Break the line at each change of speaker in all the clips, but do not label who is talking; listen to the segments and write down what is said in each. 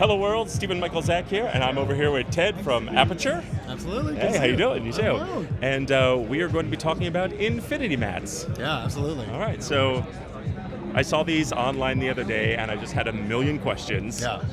Hello world, Stephen Michael Zach here, and I'm over here with Ted from Aputure.
Absolutely.
Hey, how you doing? You too.
Hello.
And we are going to be talking about Infinimats.
Yeah, absolutely.
All right, so I saw these online the other day, and I just had a million questions.
Yeah.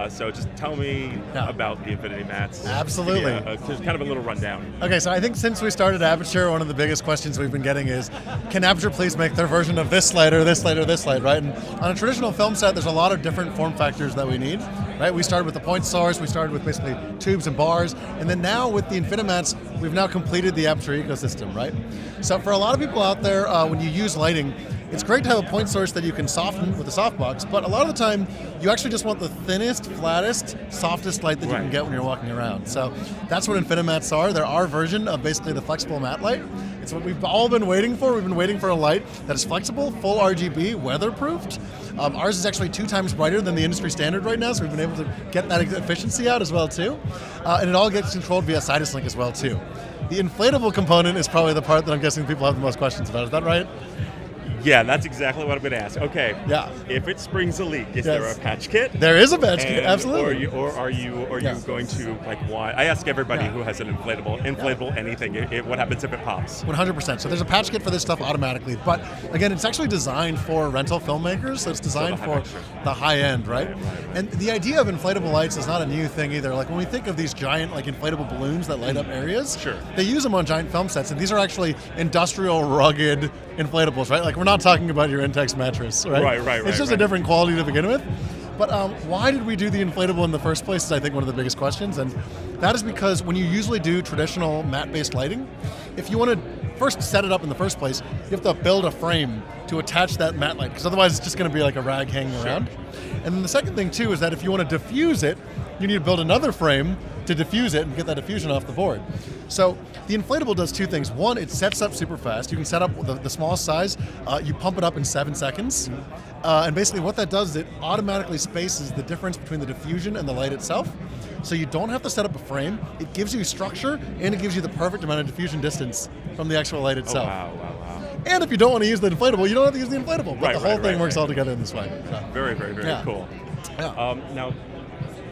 So just tell me about the Infinimats.
Absolutely.
Just kind of a little rundown.
Okay, so I think since we started Aputure, one of the biggest questions we've been getting is, can Aputure please make their version of this slide or this slide or this slide, right? And on a traditional film set, there's a lot of different form factors that we need, right? We started with the point source, we started with basically tubes and bars, and then now with the Infinimats, we've now completed the Aputure ecosystem, right? So for a lot of people out there, when you use lighting, it's great to have a point source that you can soften with a softbox, but a lot of the time, you actually just want the thinnest, flattest, softest light that you can get when you're walking around. So that's what Infinimats are. They're our version of basically the flexible matte light. It's what we've all been waiting for. We've been waiting for a light that is flexible, full RGB, weatherproofed. Ours is actually 2 times brighter than the industry standard right now, so we've been able to get that efficiency out as well too. And it all gets controlled via Sidus Link as well too. The inflatable component is probably the part that I'm guessing people have the most questions about. Is that right?
Yeah, that's exactly what I'm going to ask. Okay.
Yeah.
If it springs a leak, is there a patch kit?
There is a patch kit, absolutely.
Or are you going to why? I ask everybody who has an inflatable anything. What happens if it pops?
100%. So there's a patch kit for this stuff automatically, but again, it's actually designed for rental filmmakers. So it's designed for the high end, right? And the idea of inflatable lights is not a new thing either. Like when we think of these giant inflatable balloons that light up areas, they use them on giant film sets, and these are actually industrial rugged inflatables, right? Like we're not talking about your Intex mattress, right?
Right.
It's just a different quality to begin with. But why did we do the inflatable in the first place is I think one of the biggest questions, and that is because when you usually do traditional matte-based lighting, if you want to first set it up in the first place, you have to build a frame to attach that matte light, because otherwise it's just going to be like a rag hanging around. And then the second thing too is that if you want to diffuse it, you need to build another frame to diffuse it and get that diffusion off the board. So the inflatable does 2 things. One, it sets up super fast. You can set up the smallest size. You pump it up in 7 seconds. And basically what that does is it automatically spaces the difference between the diffusion and the light itself. So you don't have to set up a frame. It gives you structure, and it gives you the perfect amount of diffusion distance from the actual light itself.
Oh, wow.
And if you don't want to use the inflatable, you don't have to use the inflatable. But the whole thing works all together in this way. So.
Very cool.
Yeah.
Now,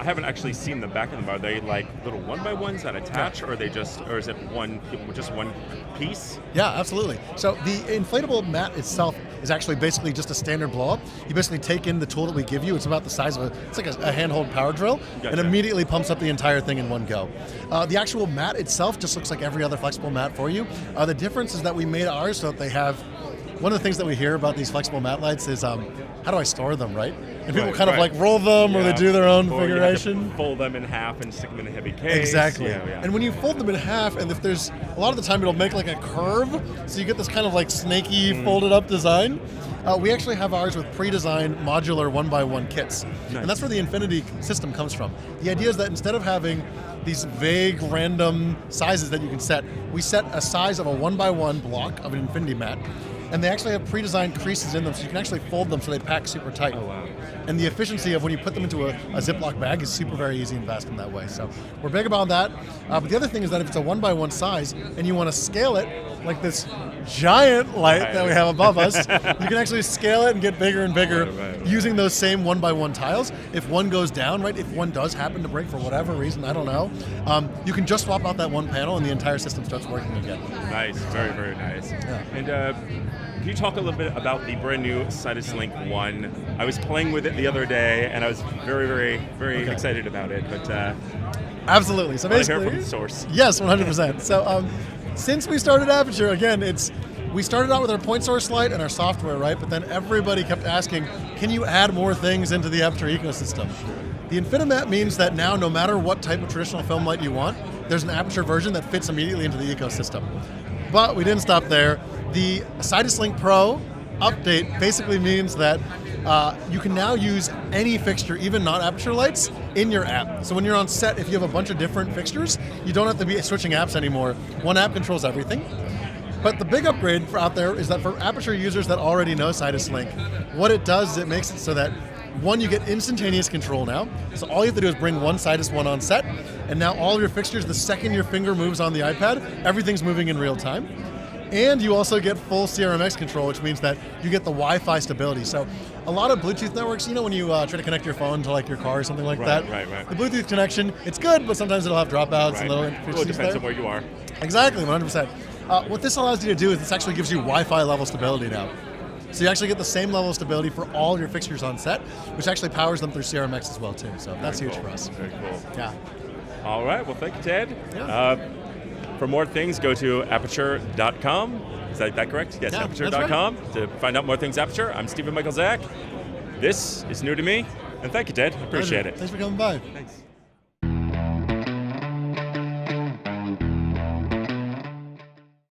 I haven't actually seen the back of them. Are they like little 1x1s that attach, or is it just one piece?
Yeah, absolutely. So the inflatable mat itself is actually basically just a standard blow-up. You basically take in the tool that we give you. It's about the size of it's like a handheld power drill, and immediately pumps up the entire thing in one go. The actual mat itself just looks like every other flexible mat for you. The difference is that we made ours so that they have. One of the things that we hear about these flexible mat lights is how do I store them, right? And people kind of like roll them or they do their own configuration.
You have to fold them in half and stick them in a heavy case.
Exactly. And when you fold them in half, and if there's a lot of the time it'll make like a curve, so you get this kind of like snaky folded up design. We actually have ours with pre-designed modular 1x1 kits. Nice. And that's where the Infinity system comes from. The idea is that instead of having these vague random sizes that you can set, we set a size of a 1x1 block of an Infinity mat. And they actually have pre-designed creases in them, so you can actually fold them so they pack super tight.
Oh, wow.
And the efficiency of when you put them into a Ziploc bag is super very easy and fast in that way. So we're big about that. But the other thing is that if it's a 1x1 size and you want to scale it like this giant light that we have above us, you can actually scale it and get bigger and bigger using those same 1x1 tiles. If one goes down, if one does happen to break for whatever reason, I don't know, you can just swap out that one panel and the entire system starts working again.
Nice, very nice. Yeah. And can you talk a little bit about the brand new Sidus Link 1? I was playing with it the other day, and I was very excited about it. But
absolutely. So basically,
I hear from the source.
Yes, 100%. So since we started Aputure, again, we started out with our point source light and our software, right? But then everybody kept asking, can you add more things into the Aputure ecosystem? The Infinimat means that now, no matter what type of traditional film light you want, there's an Aputure version that fits immediately into the ecosystem. But we didn't stop there. The Sidus Link Pro update basically means that you can now use any fixture, even non-Aputure lights, in your app. So when you're on set, if you have a bunch of different fixtures, you don't have to be switching apps anymore. One app controls everything. But the big upgrade out there is that for Aputure users that already know Sidus Link, what it does is it makes it so that, one, you get instantaneous control now. So all you have to do is bring one Sidus 1 on set, and now all of your fixtures, the second your finger moves on the iPad, everything's moving in real time. And you also get full CRMX control, which means that you get the Wi-Fi stability. So a lot of Bluetooth networks, you know, when you try to connect your phone to like your car or something like that,
Right.
the Bluetooth connection, it's good, but sometimes it'll have dropouts and little
Well, it
inefficiencies
depends
there.
on where you are.
Exactly, 100%. What this allows you to do is this actually gives you Wi-Fi level stability now. So you actually get the same level of stability for all your fixtures on set, which actually powers them through CRMX as well too. So that's huge for us.
Very cool.
Yeah.
All right. Well, thank you, Ted.
Yeah.
For more things, go to aputure.com. Is that correct? Yes,
Yeah,
aputure.com to find out more things Aputure. I'm Stephen Michael Zach. This is new to me, and thank you, Ted. Appreciate it.
Thanks for coming by.
Thanks.